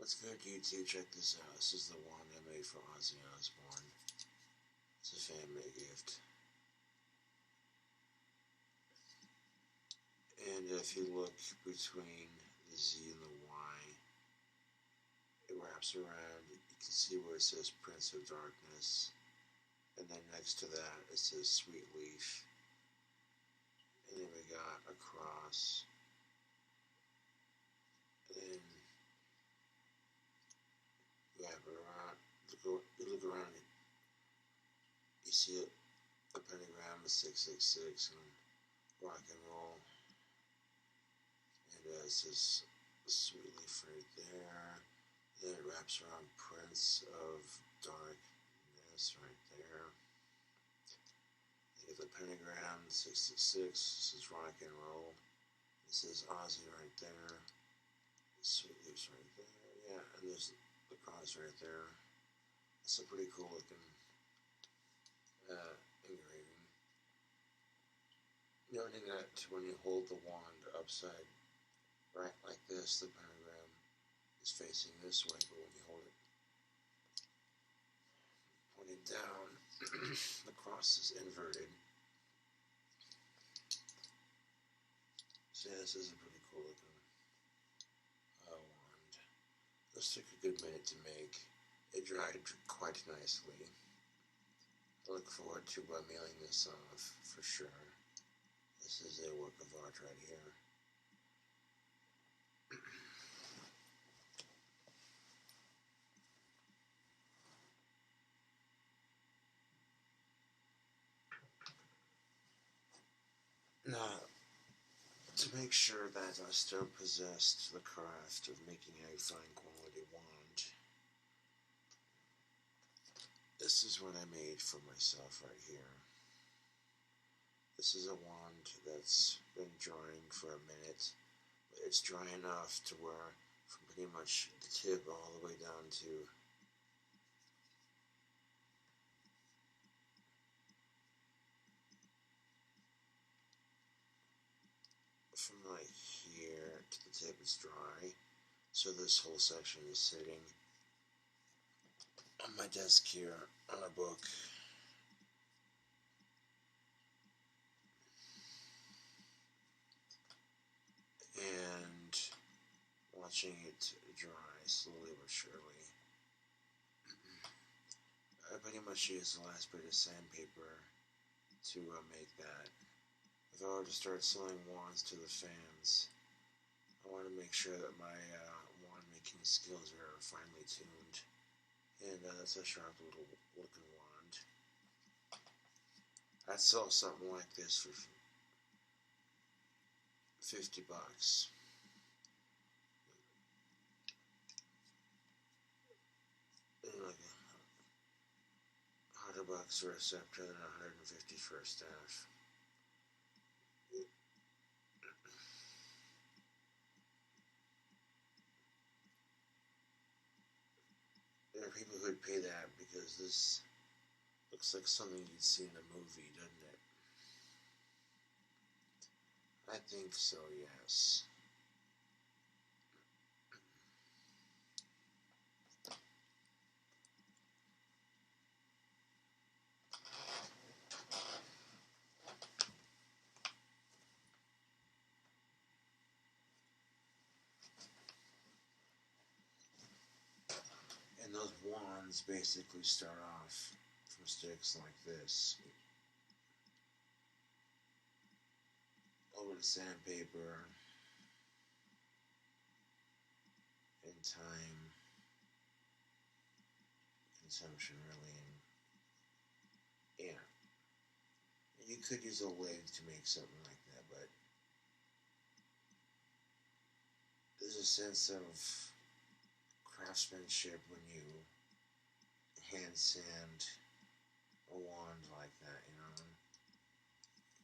What's good, YouTube? Check this out. This is the wand I made for Ozzy Osbourne. It's a fan-made gift. And if you look between the Z and the Y, it wraps around. You can see where it says Prince of Darkness. And then next to that, it says Sweet Leaf. And then we got a cross. And then you wrap it around. You look around, you see a pentagram of 666 and rock and roll. And it says Sweet Leaf right there. Then it wraps around Prince of Darkness right there. You get the pentagram, 666, this is rock and roll. It says Ozzy right there. Sweet Leaf's right there. Yeah, and there's the cross right there. It's a pretty cool looking engraving. Noting that when you hold the wand upside right like this, the pentagram is facing this way, but when you hold it pointed down, the cross is inverted. So yeah, this is a pretty cool looking wand. This took a good minute to make. It dried quite nicely. I look forward to mailing this off for sure. This is a work of art right here. Now, to make sure that I still possessed the craft of making a fine quality wand, this is what I made for myself right here. This is a wand that's been drying for a minute, but it's dry enough to where from pretty much the tip all the way down to from like here to the tip is dry. So this whole section is sitting on my desk here on a book. And watching it dry slowly but surely. I pretty much used the last bit of sandpaper to make that. If I were to start selling wands to the fans, I want to make sure that my wand making skills are finely tuned. And that's a sharp little looking wand. I'd sell something like this for $50. And like $100 for a scepter and $150 for a staff. There are people who'd pay that because this looks like something you'd see in a movie, doesn't it? I think so, yes. And those wands basically start off from sticks like this. Over to sandpaper. And time consumption, really. And yeah. You could use a lathe to make something like that, but there's a sense of craftsmanship when you hand sand a wand like that, you know.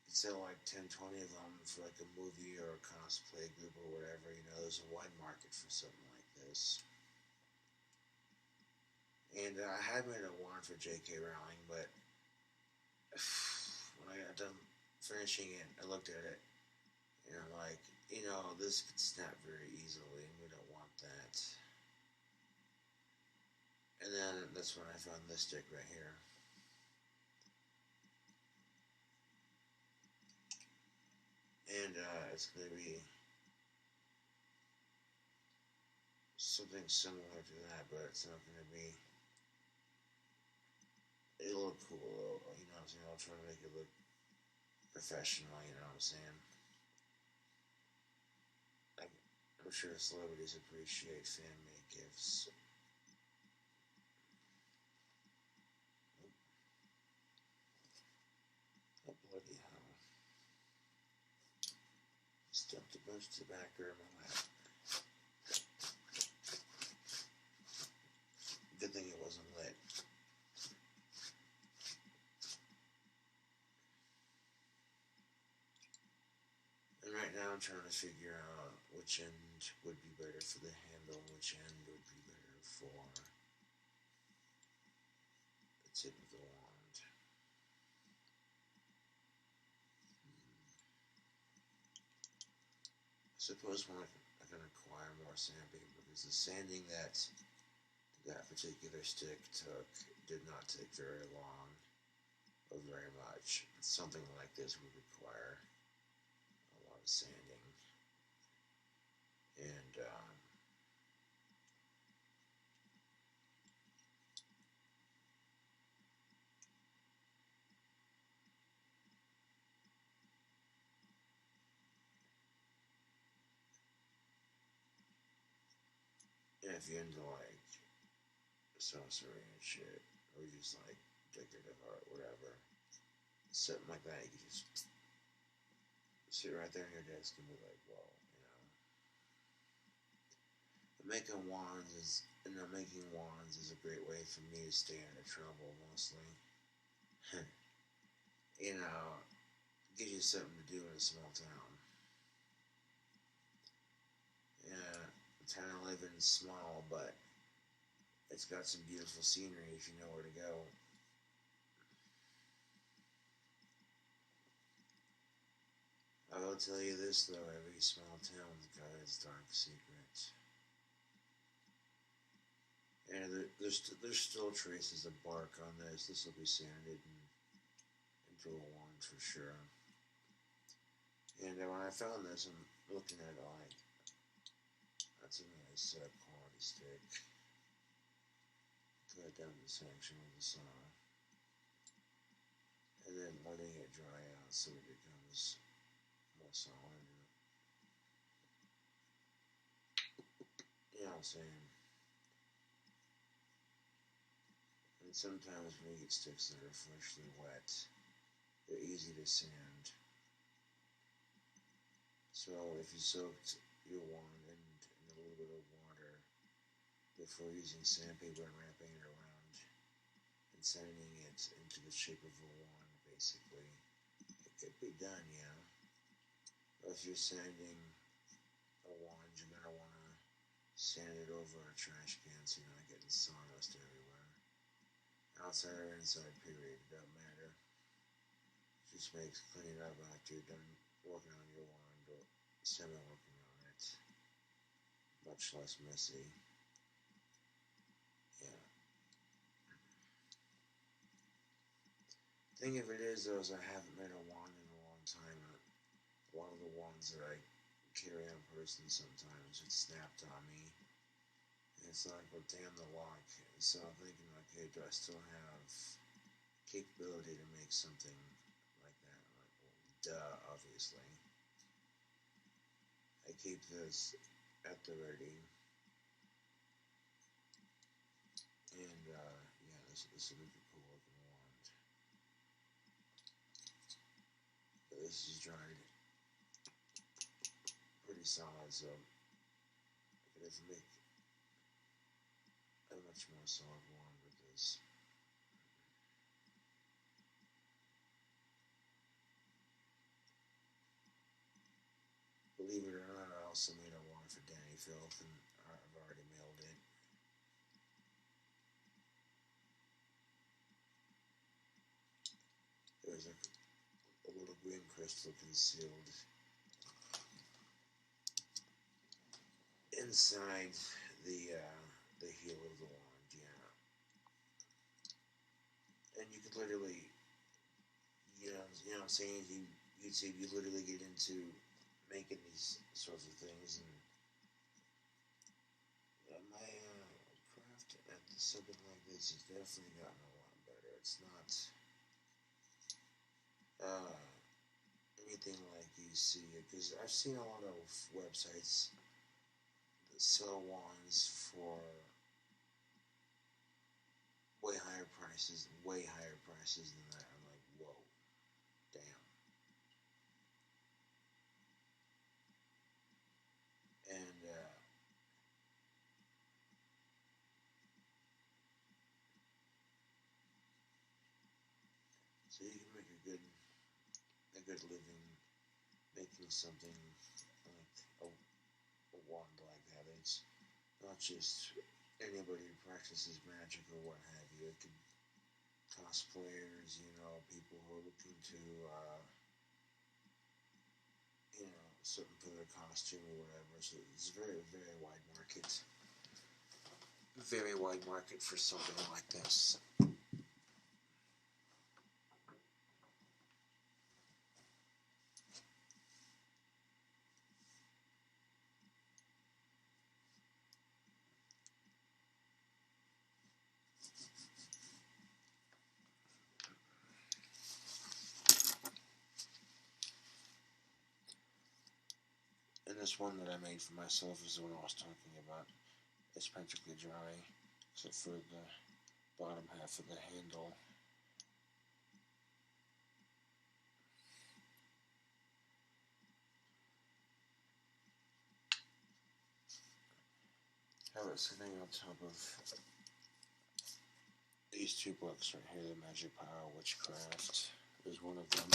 You'd sell like 10, 20 of them for like a movie or a cosplay group or whatever, you know. There's a wide market for something like this. And I had made a wand for J.K. Rowling, but when I got done finishing it, I looked at it and I'm like, you know, this could snap very easily and we don't want that. that's when I found this stick right here. And it's going to be something similar to that, but it's not going to be. It'll look cool, you know what I'm saying? I'll try to make it look professional, you know what I'm saying? I'm sure celebrities appreciate fan-made gifts. Oh, bloody hell. Stuffed a bunch of tobacco in my lap. Good thing it wasn't lit. And right now I'm trying to figure out which end would be better for the handle and which end would be better for the tip of the wand. I suppose when I can acquire more sandpaper, because the sanding that particular stick took did not take very long or very much. Something like this would require a lot of sanding. And if you're into like sorcery and shit, or you just like decorative art, whatever, something like that, you can just sit right there on your desk and be like, whoa, you know. Making wands is a great way for me to stay out of trouble mostly. You know, gives you something to do in a small town. Yeah, the town I live in is small, but it's got some beautiful scenery if you know where to go. I will tell you this though, every small town's got its dark secret. And there's still traces of bark on this. This will be sanded into a wand for sure. And when I found this, I'm looking at it like, that's a nice quality stick. Put it down in the section with the saw. And then letting it dry out so it becomes more solid. You know what I'm saying? And sometimes when you get sticks that are freshly wet, they're easy to sand. So if you soaked your wand in a little bit of water before using sandpaper and wrapping it around and sanding it into the shape of a wand, basically, it could be done, yeah. But if you're sanding a wand, you're going to want to sand it over a trash can so you're not getting sawdust everywhere. Outside or inside, period, it doesn't matter. It just makes cleaning up after you're done working on your wand or semi-working on it much less messy. Yeah. Thing of it is, though, is I haven't made a wand in a long time. A lot of the wands that I carry on person sometimes, it snapped on me. And it's like, well, damn the luck. So I'm thinking, okay, do I still have capability to make something like that? Like, well, duh, obviously. I keep this at the ready. And, yeah, this will be a cool looking wand. But this is dried pretty solid, so I can make a much more solid wand with this. Believe it or not, I also made a wand for Danny Filth, and I've already mailed it. There's a little green crystal concealed inside the heel of the wand, yeah. and you could literally, you know what I'm saying? YouTube, you literally get into making these sorts of things, and my craft at something like this has definitely gotten a lot better. It's not anything like you see, because I've seen a lot of websites that sell wands for way higher prices than that. I'm like, whoa, damn. And so you can make a good living making something like a wand like that. It's not just anybody who practices magic or what have you. It could cosplayers, people who are looking to, something for their costume or whatever. So it's a very, very wide market. Very wide market for something like this. And this one that I made for myself is the one I was talking about. It's practically dry, except for the bottom half of the handle. I have it sitting on top of these two books right here, The Magic Power of Witchcraft is one of them.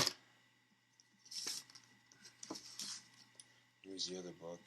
Here's the other book.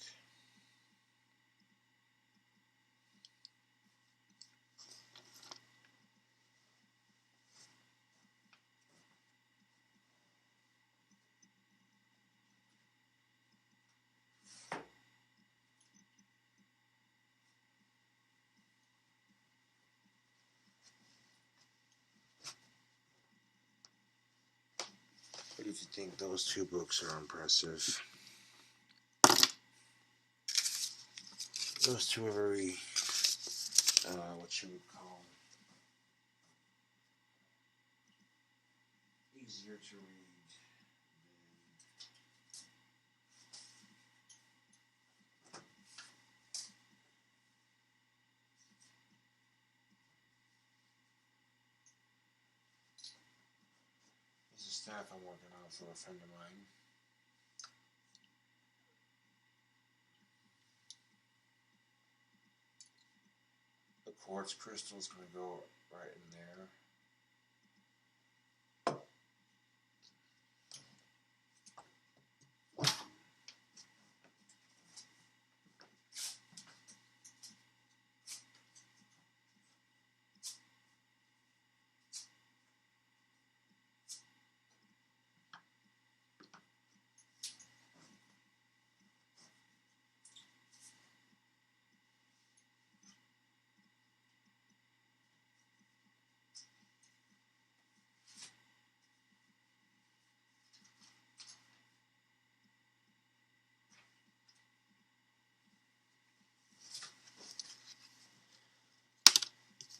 But if you think those two books are impressive, those two are very, what you would call easier to read This is staff I'm working on for a friend of mine. The quartz crystal is going to go right in there.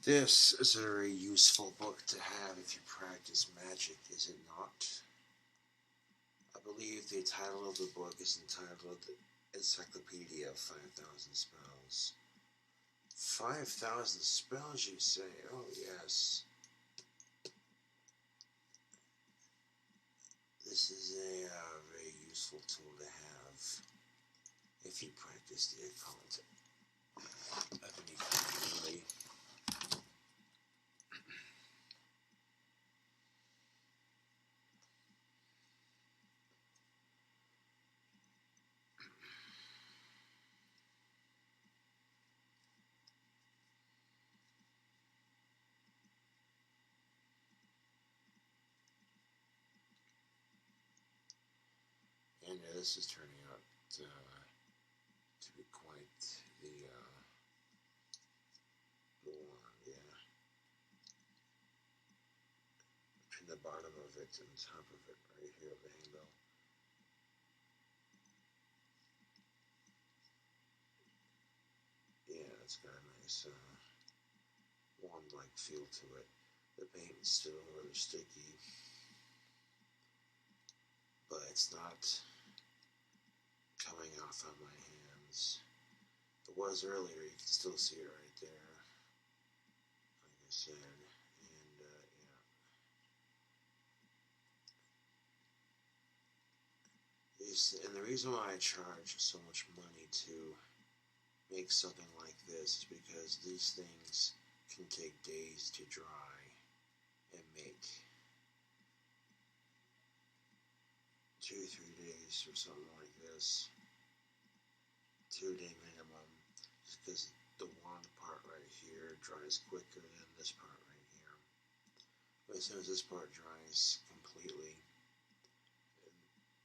This is a very useful book to have if you practice magic, is it not? I believe the title of the book is entitled Encyclopedia of 5,000 Spells. 5,000 spells, you say? Oh, yes. This is a very useful tool to have if you practice the occult of any kind, really. And this is turning out to be quite the one, yeah. and the bottom of it and top of it right here of the handle. Yeah, it's got a nice wand-like feel to it. The paint is still rather sticky, but it's not coming off on my hands. It was earlier, you can still see it right there, like I said, and yeah. And the reason why I charge so much money to make something like this is because these things can take days to dry and make. 2 or 3 days or something like this. 2-day minimum, just because the wand part right here dries quicker than this part right here. But as soon as this part dries completely,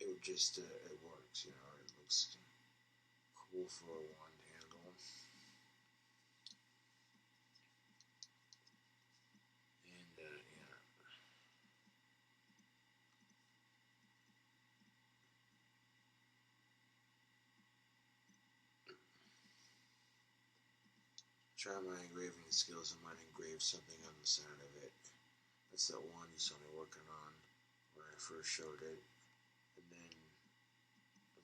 it would just, it works, you know, it looks cool for a wand handle. And, yeah. Try my engraving skills, I might engrave something on the side of it. That's that one you saw me working on when I first showed it. And then,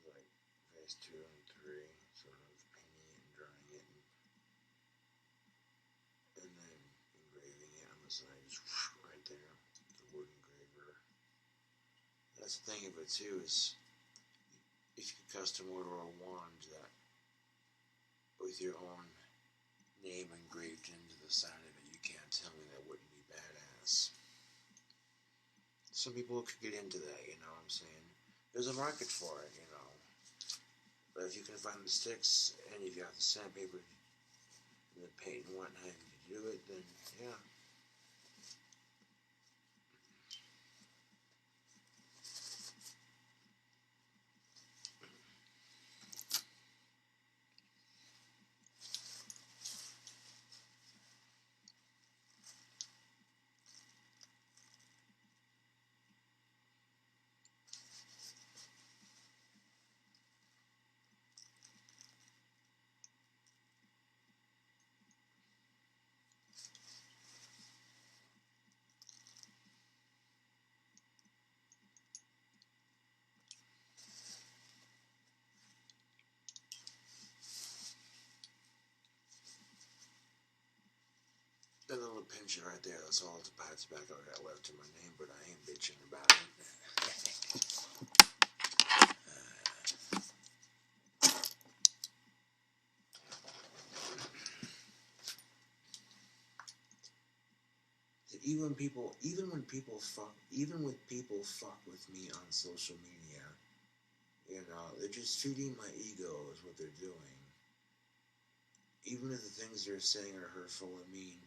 like, phase 2 and 3, sort of painting it and drying it, and then engraving it on the side, just right there, the wood engraver. That's the thing of it too, is if you could custom order a wand that with your own name engraved into the side of it, you can't tell me that wouldn't be badass. Some people could get into that, you know what I'm saying? There's a market for it, you know. But if you can find the sticks and you've got the sandpaper and the paint and whatnot to do it, then yeah. That little pincher right there, that's all the pot tobacco I got left in my name, but I ain't bitching about it. Even when people fuck with me on social media, you know, they're just feeding my ego is what they're doing. Even if the things they're saying are hurtful and mean,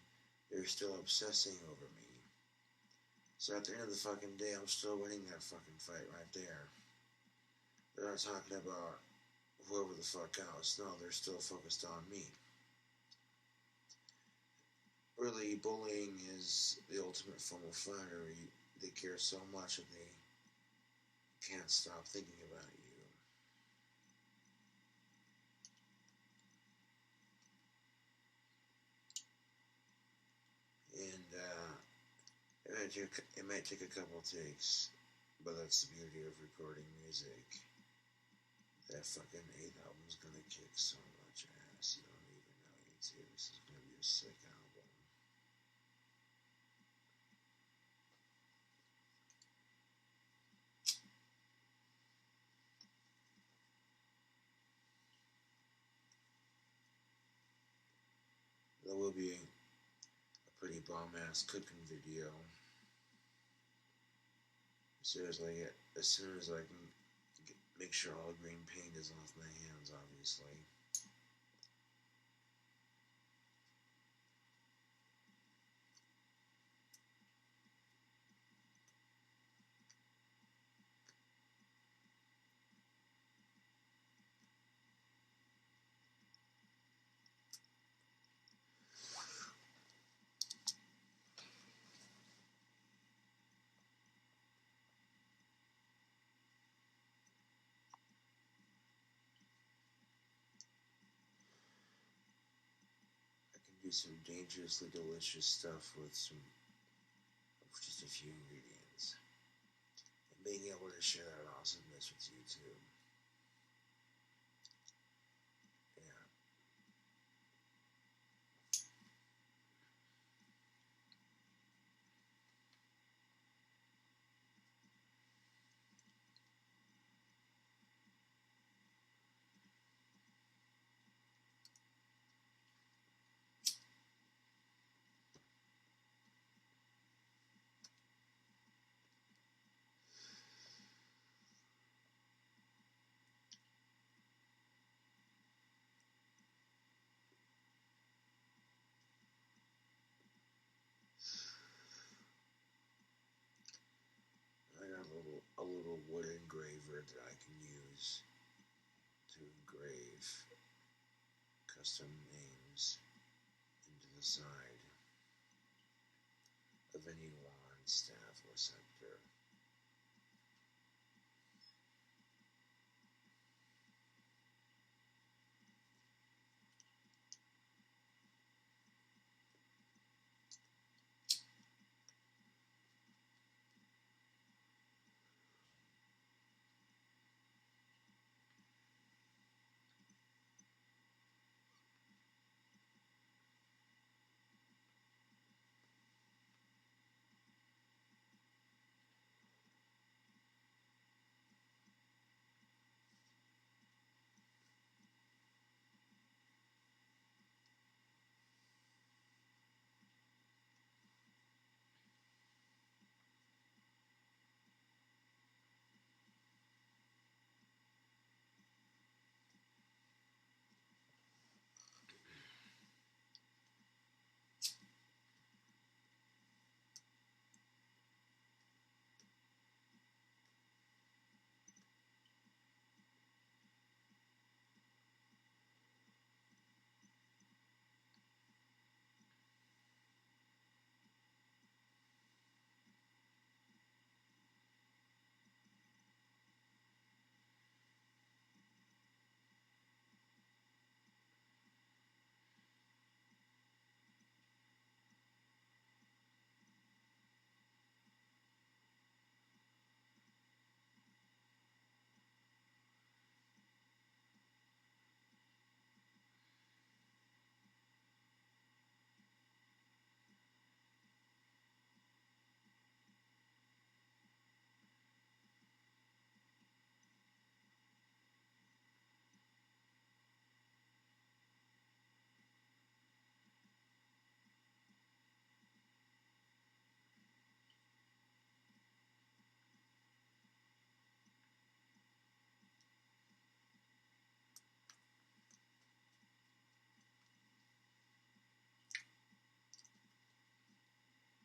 they're still obsessing over me. So at the end of the fucking day, I'm still winning that fucking fight right there. They're not talking about whoever the fuck else. No, they're still focused on me. Really, bullying is the ultimate form of flattery. They care so much that they can't stop thinking about you. And it might take a couple takes, but that's the beauty of recording music. That fucking 8th album's gonna kick so much ass, you don't even know it too. This is gonna be a sick album. There will be a pretty bomb-ass cooking video. As soon as I can make sure all the green paint is off my hands, obviously. do some dangerously delicious stuff with just a few ingredients. And being able to share that awesomeness with you too. Yeah. I got a little wood engraver that I can use to engrave custom names into the side of any wand, staff, or scepter.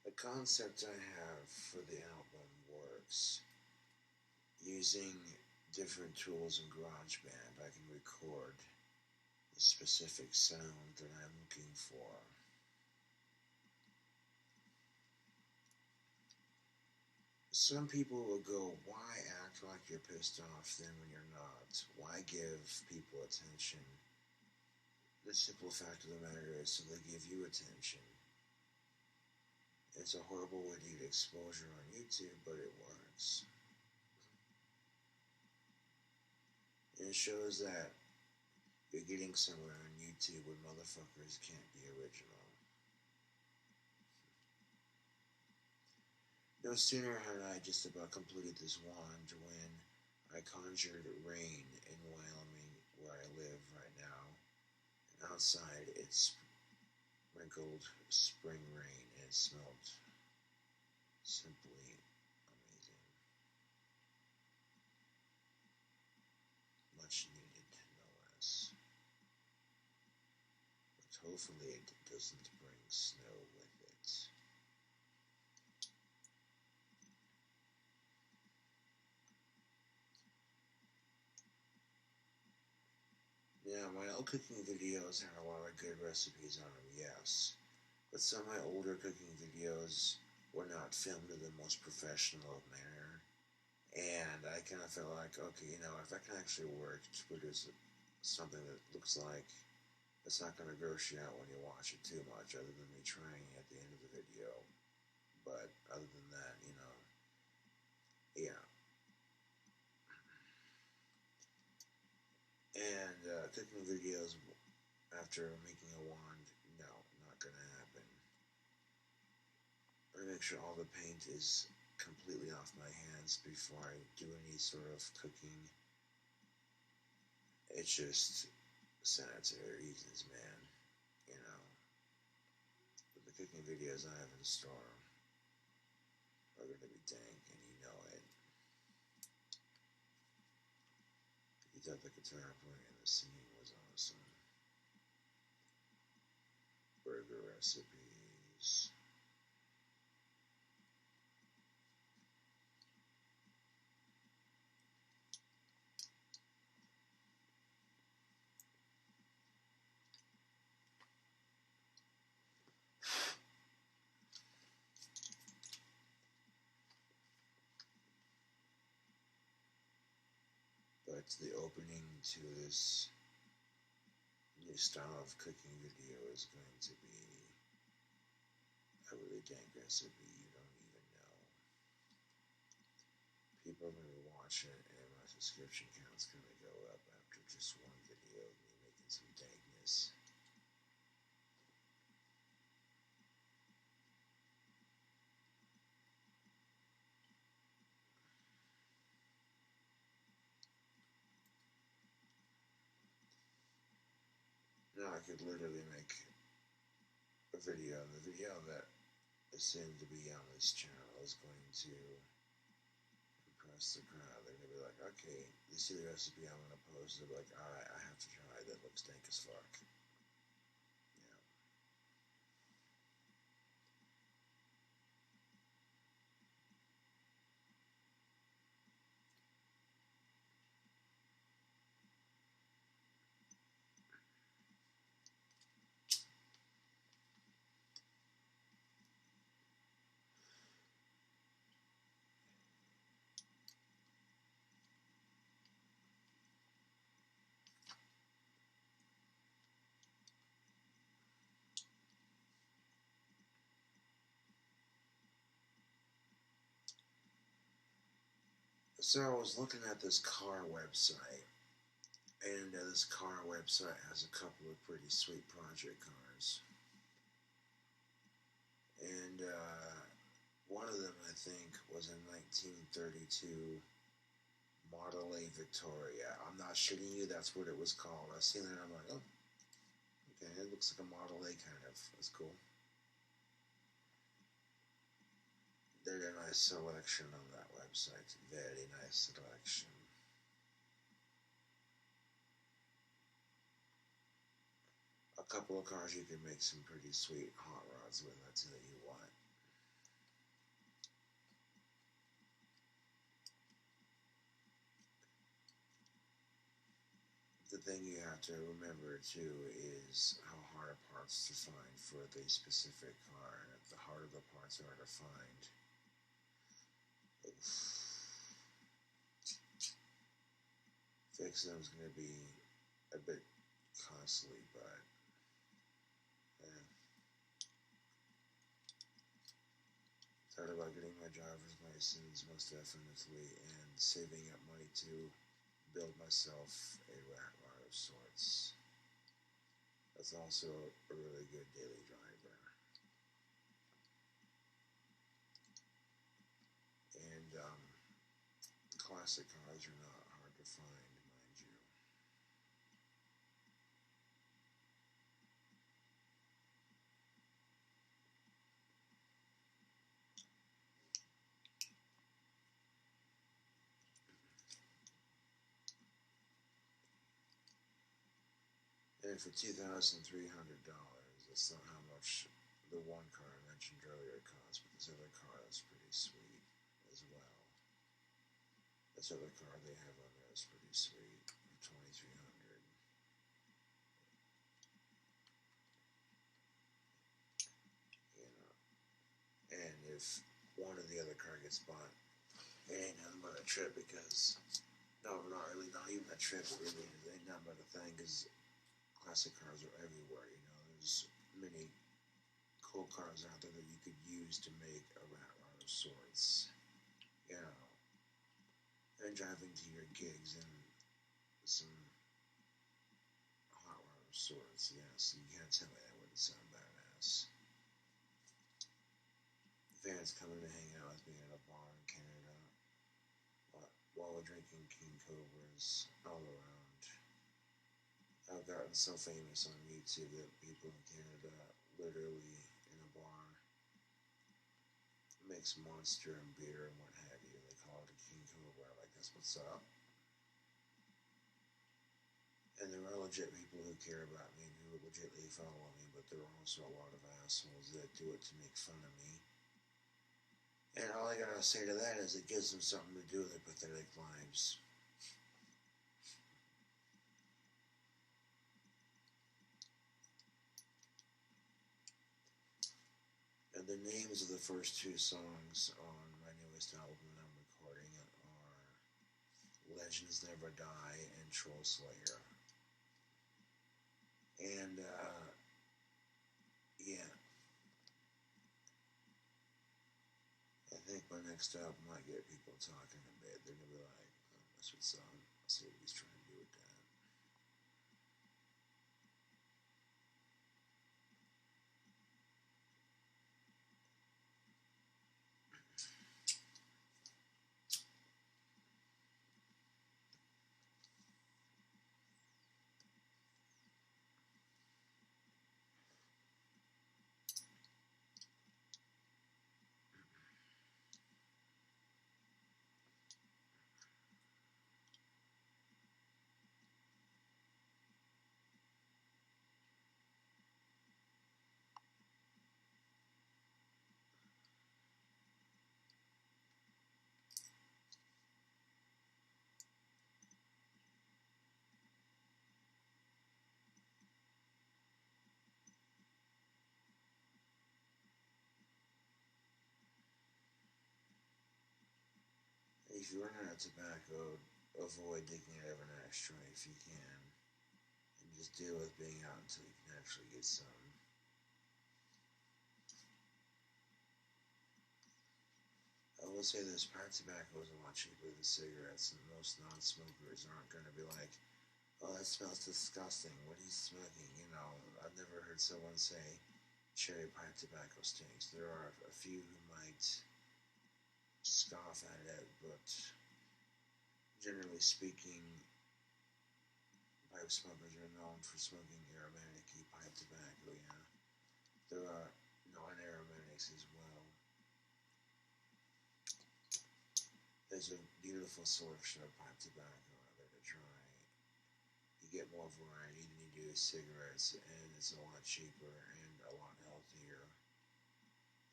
The concept I have for the album works. Using different tools in GarageBand, I can record the specific sound that I'm looking for. Some people will go, why act like you're pissed off then when you're not? Why give people attention? The simple fact of the matter is, so they give you attention. It's a horrible way to get exposure on YouTube, but it works. It shows that you're getting somewhere on YouTube when motherfuckers can't be original. No sooner had I just about completed this wand when I conjured rain in Wyoming, where I live right now. And outside, it's sprinkled spring rain, and it smelled simply amazing. Much needed, no less. But hopefully it doesn't bring snow with it. Yeah, my old cooking videos had a lot of good recipes on them, yes. But some of my older cooking videos were not filmed in the most professional manner. And I kind of felt like, okay, if I can actually work to produce something that looks like it's not going to gross you out when you watch it too much, other than me trying at the end of the video. But other than that, you know, yeah. And cooking videos after making a wand, no, not going to happen. I make sure all the paint is completely off my hands before I do any sort of cooking. It's just sanitary reasons, man. You know, but the cooking videos I have in store are going to be dank, and you know it. You thought the guitar playing and the singing was awesome. Burger recipes. But the opening to this new style of cooking video is going to be a really dank recipe you don't even know. People are going to watch it, and my subscription count's going to go up after just one video of me making some dankness. Now I could literally make a video. The video that is soon to be on this channel is going to impress the crowd. They're going to be like, okay, you see the recipe I'm going to post. They'll be like, alright, I have to try. That looks dank as fuck. Yeah. So I was looking at this car website, and this car website has a couple of pretty sweet project cars. And one of them, I think, was a 1932 Model A Victoria. I'm not shitting you, that's what it was called. I seen it and I'm like, oh, okay, it looks like a Model A kind of. That's cool. There's a nice selection on that website. Very nice selection. A couple of cars you can make some pretty sweet hot rods with, I tell you what. The thing you have to remember too is how hard are parts to find for the specific car. And the harder the parts are to find, fixing them is going to be a bit costly, but thought about getting my driver's license, most definitely, and saving up money to build myself a rat rod of sorts. That's also a really good daily driver. And classic cars are not hard to find, mind you. And for $2,300, that's not how much the one car I mentioned earlier cost, but this other car is pretty sweet as well. This other car they have on there is pretty sweet for $2,300. You know, and if one of the other car gets bought, it ain't nothing but a trip because, no, not really, not even a trip really. It ain't nothing but a thing because classic cars are everywhere. You know, there's many cool cars out there that you could use to make a rat rod of sorts. You know, and driving to your gigs in some hot rod of sorts. Yes, you can't tell me that wouldn't sound badass. Fans coming to hang out with me at a bar in Canada while we're drinking King Cobras all around. I've gotten so famous on YouTube that people in Canada, literally in a bar, mix Monster and beer and what have you. They call it a King Cobra. Like, that's what's up. And there are legit people who care about me and who legitly follow me, but there are also a lot of assholes that do it to make fun of me. And all I gotta say to that is it gives them something to do with their pathetic lives. And the names of the first two songs on my newest album that I'm recording are Legends Never Die and Troll Slayer. And, yeah. I think my next album might get people talking a bit. They're gonna be like, oh, that's what song. I'll see what he's trying to do with that. If you run out of tobacco, avoid digging out of an ashtray if you can. And just deal with being out until you can actually get some. I will say this, pipe tobacco is a lot cheaper than cigarettes, and most non-smokers aren't going to be like, oh, that smells disgusting, what are you smoking? You know, I've never heard someone say cherry pipe tobacco stinks. There are a few who might scoff at it, but generally speaking, pipe smokers are known for smoking aromatic pipe tobacco, yeah. There are non-aromatics as well. There's a beautiful selection of pipe tobacco out there to try. You get more variety than you do with cigarettes, and it's a lot cheaper and a lot healthier.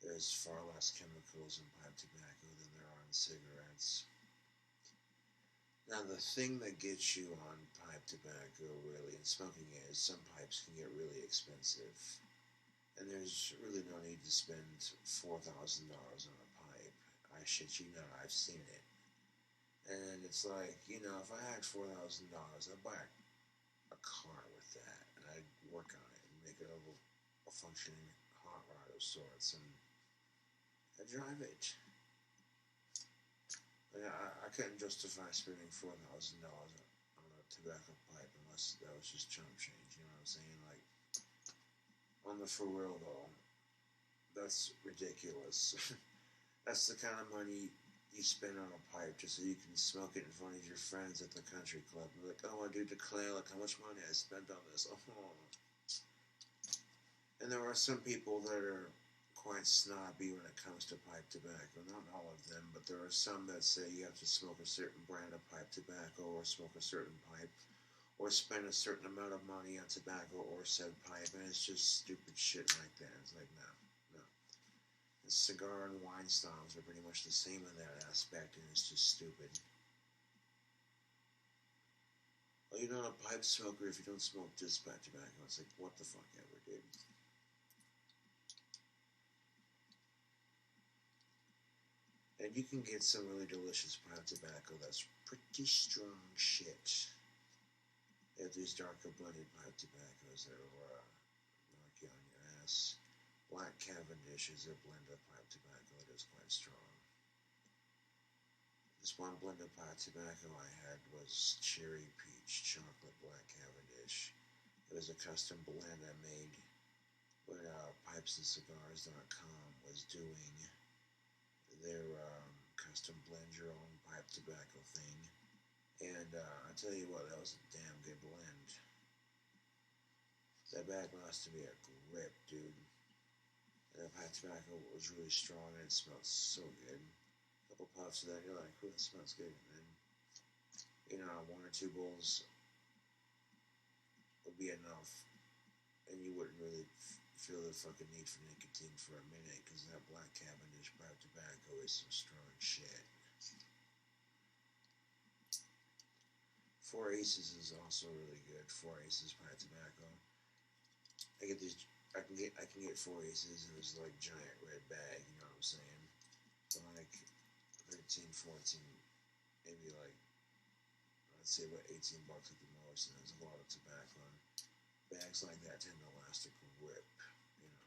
There's far less chemicals in pipe tobacco than there are in cigarettes. Now, the thing that gets you on pipe tobacco, really, and smoking is, some pipes can get really expensive. And there's really no need to spend $4,000 on a pipe. I shit you not, I've seen it. And it's like, you know, if I had $4,000, I'd buy a car with that, and I'd work on it and make it a functioning hot rod of sorts, and I'd drive it. I couldn't justify spending $4,000 on a tobacco pipe unless that was just chump change, you know what I'm saying? Like, on the for real though, that's ridiculous. That's the kind of money you spend on a pipe just so you can smoke it in front of your friends at the country club. You're like, oh, I do declare, like, how much money I spent on this. Oh. And there are some people that are quite snobby when it comes to pipe tobacco. Not all of them, but there are some that say you have to smoke a certain brand of pipe tobacco or smoke a certain pipe or spend a certain amount of money on tobacco or said pipe, and it's just stupid shit like that. It's like, no. And cigar and wine styles are pretty much the same in that aspect, and it's just stupid. Well, you're not a pipe smoker if you don't smoke just pipe tobacco. It's like, what the fuck ever, dude. And you can get some really delicious pipe tobacco that's pretty strong shit. They have these darker blended pipe tobaccos that will knock you on your ass. Black Cavendish is a blend of pipe tobacco that is quite strong. This one blend of pipe tobacco I had was Cherry Peach Chocolate Black Cavendish. It was a custom blend I made when pipesandcigars.com was doing their custom blend your own pipe tobacco thing. And I tell you what, that was a damn good blend. That bag lasted me a grip, dude. And that pipe tobacco was really strong and it smelled so good. A couple puffs of that, you're like, ooh, that smells good. And then, you know, 1 or 2 bowls would be enough. And you wouldn't really feel the fucking need for nicotine for a minute, because that Black Cavendish pipe tobacco is some strong shit. 4 Aces is also really good. 4 Aces pipe tobacco. I can get 4 Aces in this like giant red bag, you know what I'm saying? For like 13, 14, maybe like, I'd say about $18 at the most, and there's a lot of tobacco. Bags like that tend to last a grip, you know.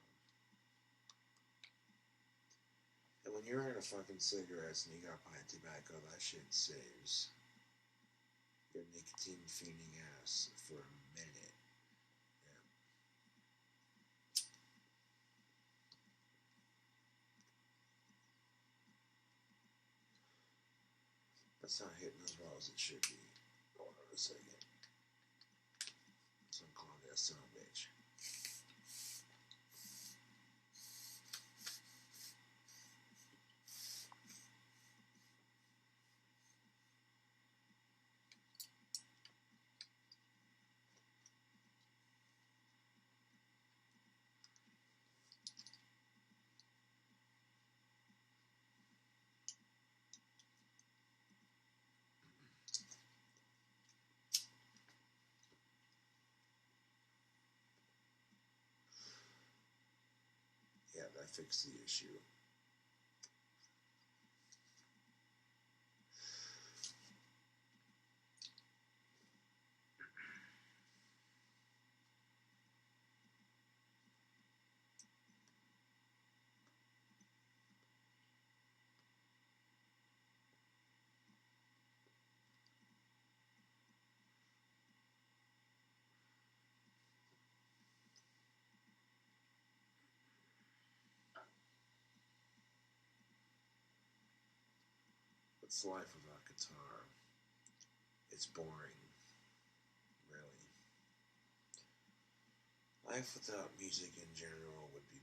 And when you're out of fucking cigarettes and you got pipe tobacco, that shit saves your nicotine fiending ass for a minute. Yeah. That's not hitting as well as it should be. Hold on a second. Let's unclog that son of a bitch. Yeah, that fixed the issue. What's life without guitar? It's boring. Really. Life without music in general would be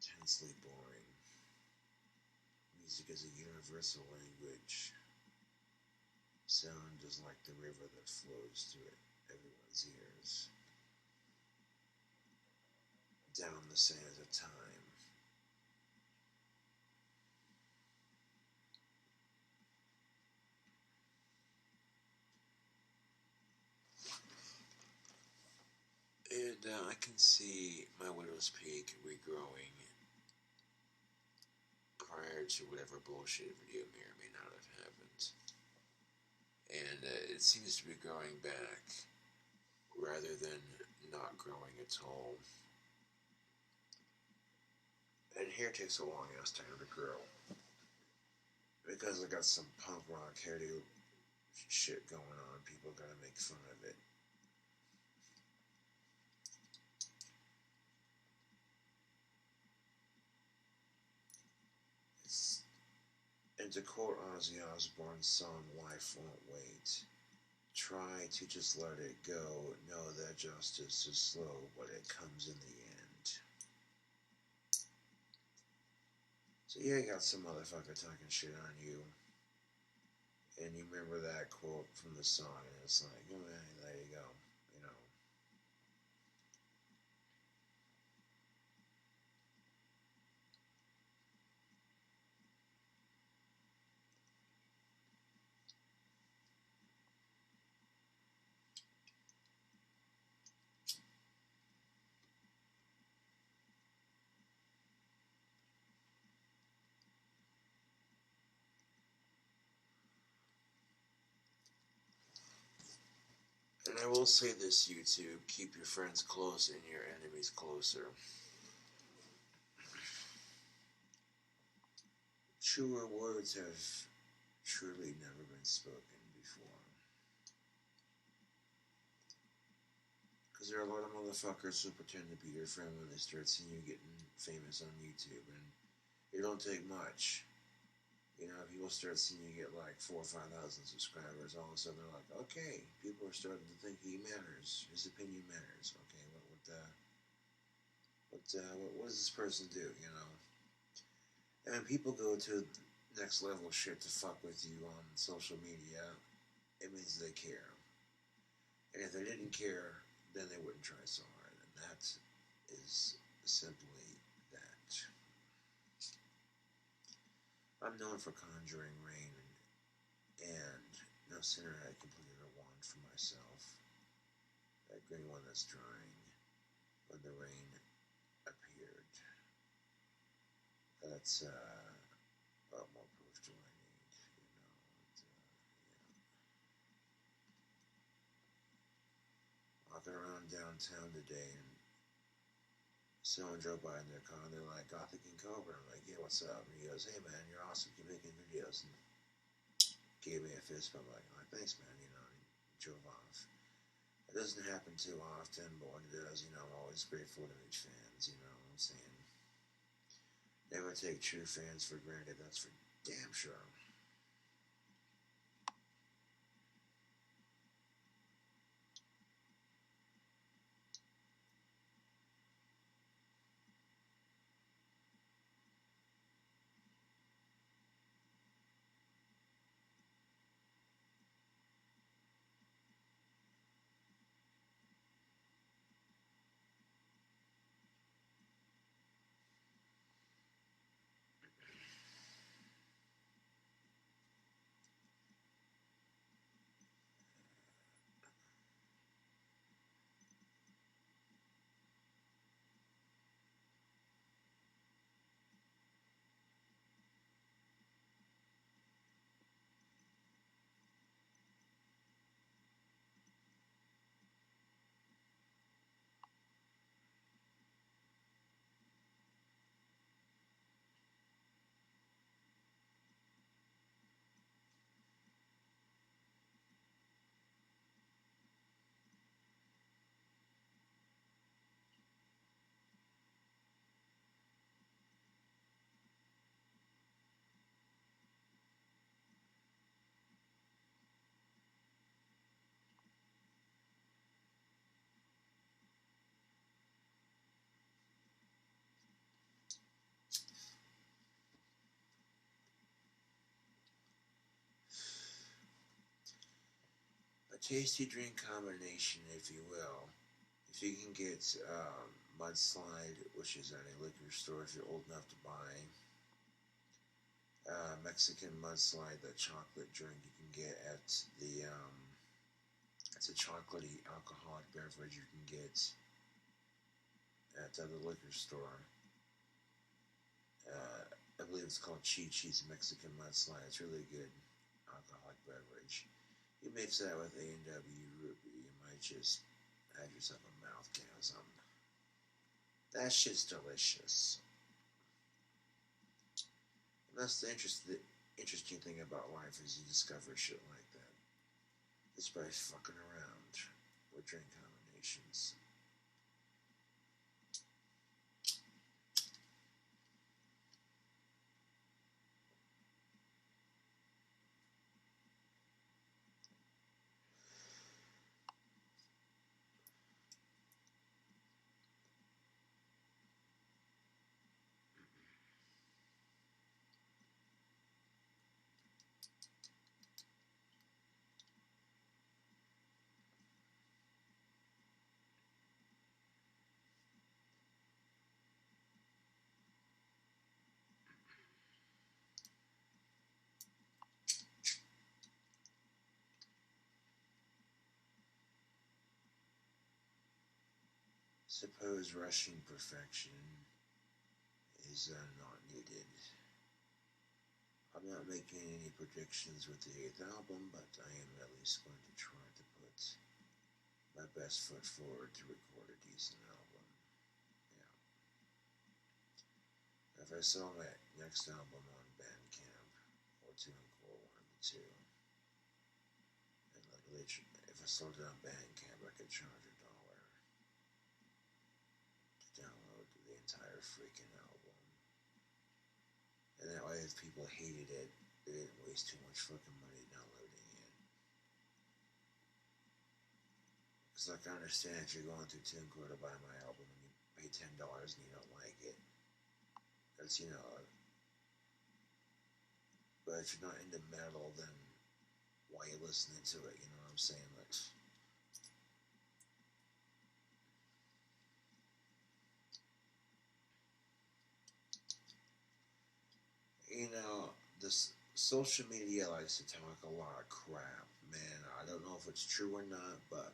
intensely boring. Music is a universal language. Sound is like the river that flows through everyone's ears, down the sands of time. And I can see my widow's peak regrowing prior to whatever bullshit video may or may not have happened. And it seems to be growing back rather than not growing at all. And hair takes a long ass time to grow. Because I got some punk rock hairdo shit going on, people gotta make fun of it. And to quote Ozzy Osbourne's song Life Won't Wait, try to just let it go, know that justice is slow, but it comes in the end. So yeah, you got some motherfucker talking shit on you, and you remember that quote from the song, and it's like, oh yeah, there you go, you know. And I will say this, YouTube, keep your friends close and your enemies closer. Truer words have truly never been spoken before. Because there are a lot of motherfuckers who pretend to be your friend when they start seeing you getting famous on YouTube, and it don't take much. You know, people start seeing you get like 4,000 or 5,000 subscribers, all of a sudden they're like, okay, people are starting to think he matters, his opinion matters. Okay, what does this person do? You know, and when people go to next level shit to fuck with you on social media, it means they care. And if they didn't care, then they wouldn't try so hard, and that is simply that. I'm known for conjuring rain, and no sooner had I completed a wand for myself, that green one that's drying, when the rain appeared. That's, what more proof do I need, you know? Walking around downtown today, and someone drove by in their car, and they're like, Gothic and Cobra. I'm like, yeah, what's up? And he goes, hey man, you're awesome, keep making videos. And gave me a fist bump, like, thanks man, you know, and he drove off. It doesn't happen too often, but when it does, you know, I'm always grateful to meet fans, you know what I'm saying? Never take true fans for granted, that's for damn sure. A tasty drink combination, if you will. If you can get Mudslide, which is at a liquor store if you're old enough to buy. Mexican Mudslide, the chocolate drink you can get at the, it's a chocolatey alcoholic beverage you can get at the liquor store. I believe it's called Chi-Chi's Mexican Mudslide. It's really good alcoholic beverage. You mix that with A&W root beer, you might just have yourself a mouth gasm. That shit's delicious. And that's the interesting thing about life is you discover shit like that just by fucking around with drink combinations. Suppose rushing perfection is not needed. I'm not making any predictions with the 8th album, but I am at least going to try to put my best foot forward to record a decent album. Yeah. If I sell my next album on Bandcamp or TuneCore, one of the two, and like literally, if I sold it on Bandcamp, I could charge $1 to download the entire freaking album. And that way, if people hated it, they didn't waste too much fucking money downloading it. Because like, I understand if you're going through TuneCore to buy my album and you pay $10 and you don't like it, that's, you know. But if you're not into metal, then why are you listening to it? You know what I'm saying? Like, you know, this social media likes to talk a lot of crap, man. I don't know if it's true or not, but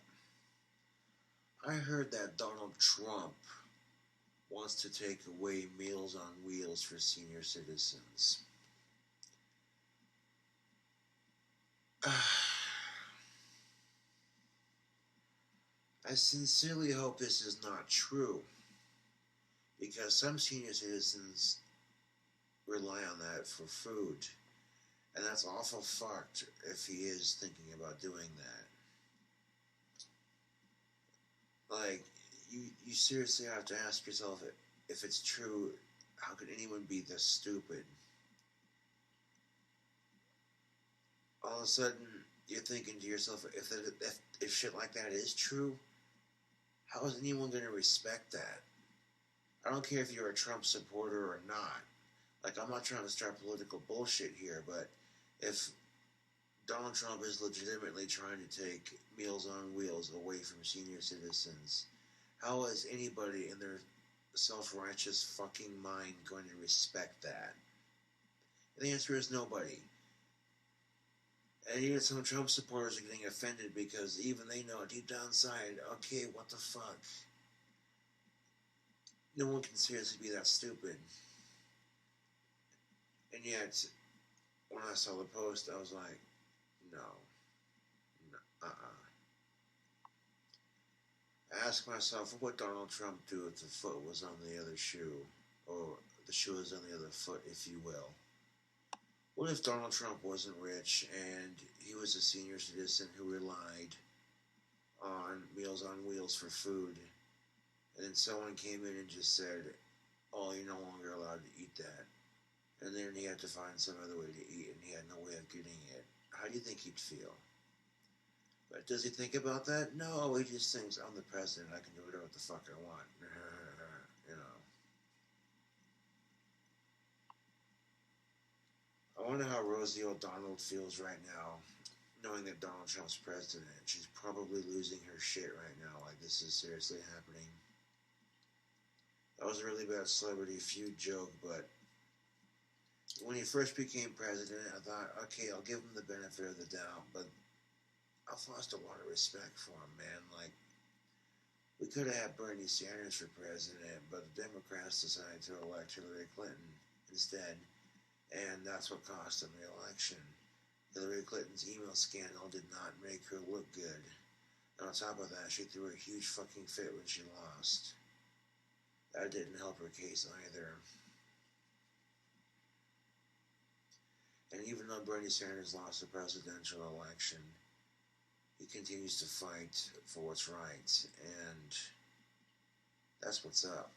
I heard that Donald Trump wants to take away Meals on Wheels for senior citizens. I sincerely hope this is not true, because some senior citizens rely on that for food, and that's awful fucked if he is thinking about doing that. Like, you seriously have to ask yourself, if it's true, how could anyone be this stupid? All of a sudden, you're thinking to yourself, if shit like that is true, how is anyone going to respect that? I don't care if you're a Trump supporter or not. Like, I'm not trying to start political bullshit here, but if Donald Trump is legitimately trying to take Meals on Wheels away from senior citizens, how is anybody in their self-righteous fucking mind going to respect that? And the answer is nobody. And even some Trump supporters are getting offended because even they know deep down inside, okay, what the fuck? No one can seriously be that stupid. And yet, when I saw the post, I was like, no, I asked myself, what would Donald Trump do if the foot was on the other shoe? Or the shoe was on the other foot, if you will. What if Donald Trump wasn't rich and he was a senior citizen who relied on Meals on Wheels for food, and then someone came in and just said, oh, you're no longer allowed to eat that. And then he had to find some other way to eat, and he had no way of getting it. How do you think he'd feel? But does he think about that? No, he just thinks, I'm the president, I can do whatever the fuck I want. You know. I wonder how Rosie O'Donnell feels right now, knowing that Donald Trump's president. She's probably losing her shit right now, like this is seriously happening. That was a really bad Celebrity Feud joke, but when he first became president, I thought, okay, I'll give him the benefit of the doubt, but I've lost a lot of respect for him, man. Like, we could have had Bernie Sanders for president, but the Democrats decided to elect Hillary Clinton instead, and that's what cost him the election. Hillary Clinton's email scandal did not make her look good. And on top of that, she threw a huge fucking fit when she lost. That didn't help her case either. And even though Bernie Sanders lost the presidential election, he continues to fight for what's right, and that's what's up.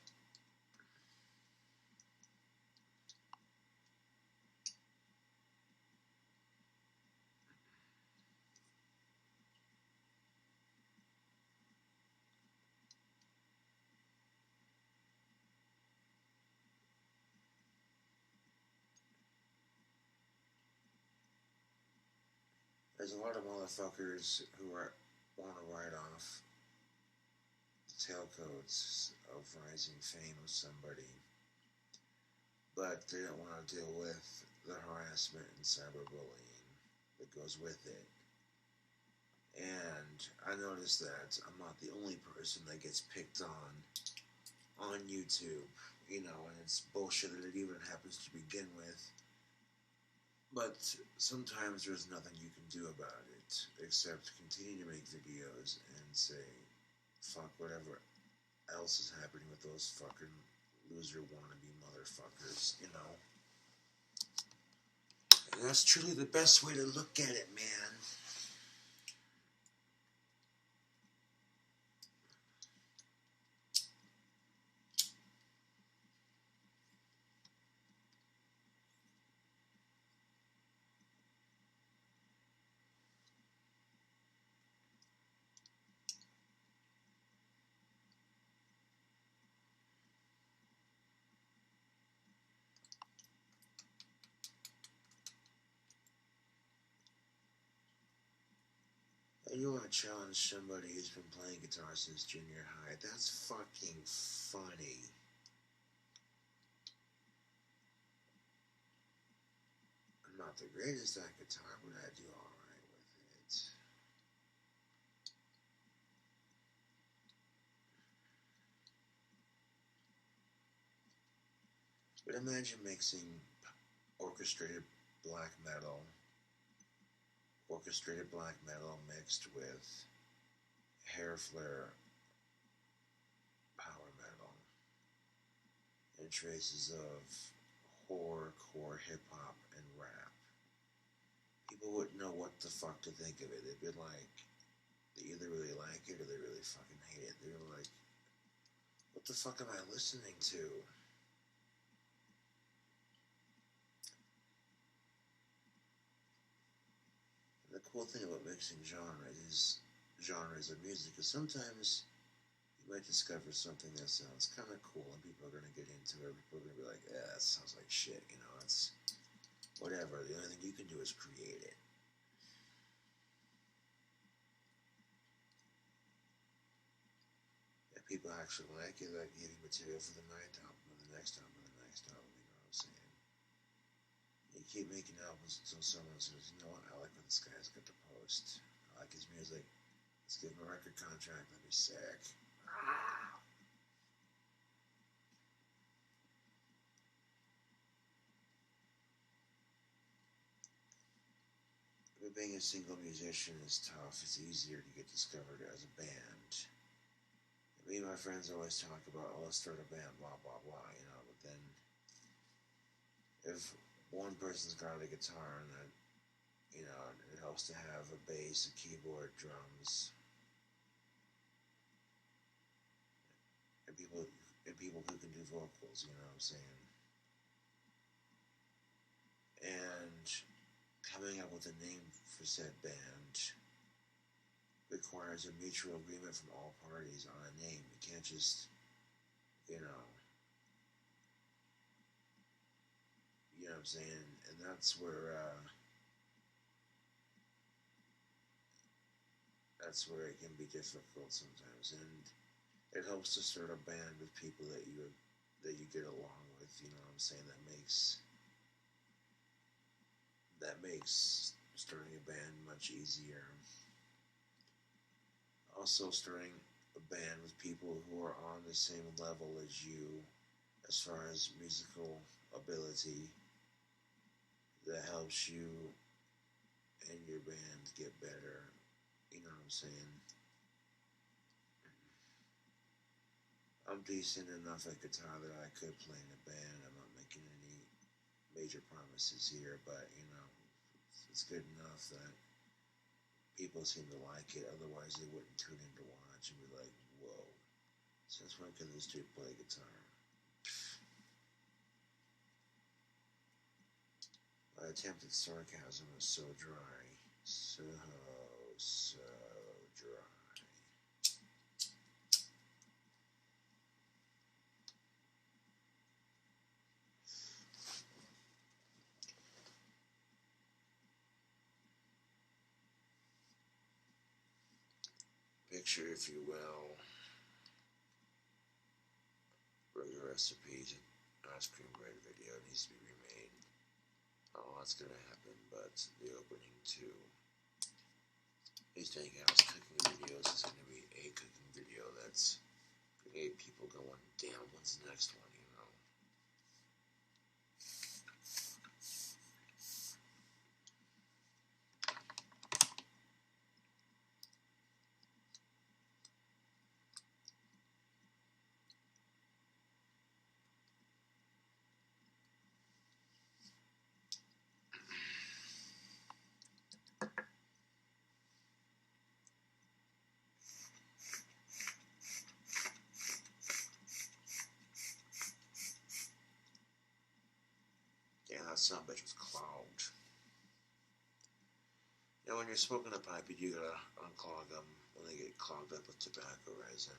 There's a lot of motherfuckers who want to write off the tailcoats of rising fame of somebody, but they don't want to deal with the harassment and cyberbullying that goes with it. And I noticed that I'm not the only person that gets picked on YouTube, you know, and it's bullshit that it even happens to begin with. But sometimes there's nothing you can do about it. except continue to make videos and say, fuck whatever else is happening with those fucking loser wannabe motherfuckers, you know? And that's truly the best way to look at it, man. And you want to challenge somebody who's been playing guitar since junior high. That's fucking funny. I'm not the greatest at guitar, but I do alright with it. But imagine mixing orchestrated black metal mixed with hair flare power metal and traces of horrorcore hip-hop and rap. People wouldn't know what the fuck to think of it. They'd be like, they either really like it or they really fucking hate it. They're like, what the fuck am I listening to? And the cool thing about mixing genres of music is sometimes you might discover something that sounds kind of cool and people are going to get into it. People are going to be like, yeah, that sounds like shit, you know, it's whatever. The only thing you can do is create it. If people actually like it, like give you material for the ninth album, or the next album, or the next album, you know what I'm saying? You keep making albums until someone says, you know what, I like what this guy's got to post. I like his music. Let's give him a record contract, that'd be sick. But being a single musician is tough. It's easier to get discovered as a band. And me and my friends always talk about, oh, let's start a band, blah, blah, blah, you know, but then if one person's got a guitar and that, you know, it helps to have a bass, a keyboard, drums, and people who can do vocals, you know what I'm saying? And coming up with a name for said band requires a mutual agreement from all parties on a name. You can't just, you know what I'm saying? And that's where it can be difficult sometimes. And it helps to start a band with people that you get along with, you know what I'm saying? That makes starting a band much easier. Also, starting a band with people who are on the same level as you as far as musical ability, that helps you and your band get better, you know what I'm saying? I'm decent enough at guitar that I could play in a band. I'm not making any major promises here, but, you know, it's good enough that people seem to like it. Otherwise, they wouldn't tune in to watch and be like, whoa, since when can this dude play guitar? My attempt at sarcasm was so dry. So dry. Picture, if you will, burger recipes and ice cream bread video needs to be remade. Not a lot's gonna happen, but the opening to these Hangouts cooking videos is gonna be a cooking video that's gonna get people going, damn, when's the next one, you know? that son of a bitch was clogged. Now, when you're smoking a pipe, you do gotta unclog them when they get clogged up with tobacco resin.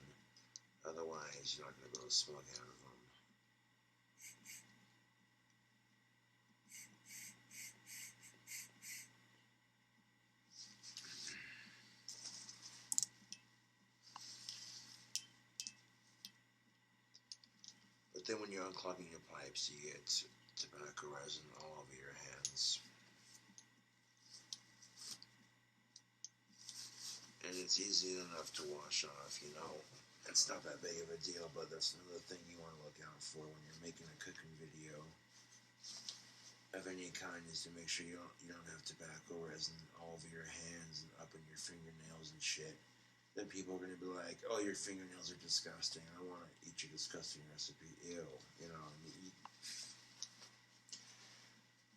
Otherwise, you're not gonna be able to smoke out of them. But then when you're unclogging your pipes, you get tobacco resin all over your hands. And it's easy enough to wash off, you know. It's not that big of a deal, but that's another thing you want to look out for when you're making a cooking video of any kind, is to make sure you don't have tobacco resin all over your hands and up in your fingernails and shit. Then people are going to be like, oh, your fingernails are disgusting. I want to eat your disgusting recipe. Ew. You know,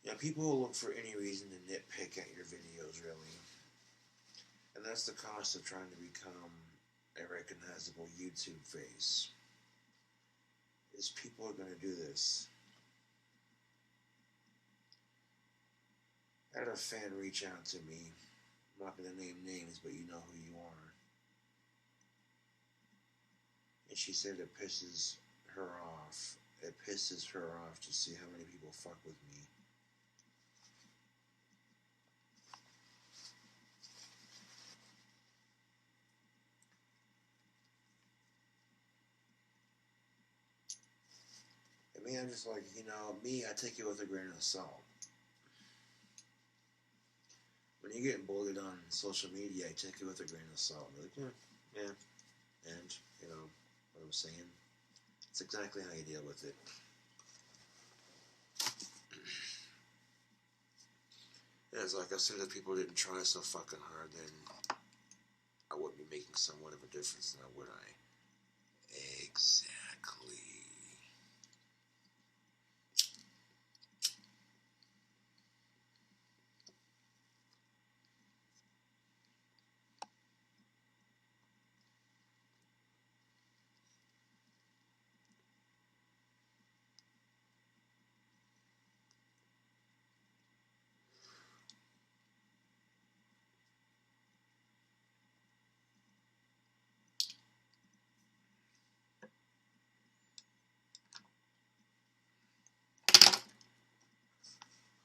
yeah, people will look for any reason to nitpick at your videos, really. And that's the cost of trying to become a recognizable YouTube face. Is people are going to do this. I had a fan reach out to me. I'm not going to name names, but you know who you are. And she said it pisses her off. It pisses her off to see how many people fuck with me. And me, I'm just like, you know, me, I take it with a grain of salt. When you're getting bullied on social media, I take it with a grain of salt. I'm like, yeah, and, you know, what I'm saying? It's exactly how you deal with it. And it's like I said, if people didn't try so fucking hard, then I wouldn't be making somewhat of a difference now, would I? Exactly.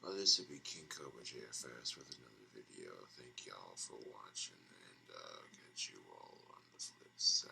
Well, this would be KINGCOBRAJFS with another video. Thank y'all for watching, and catch you all on the flip side.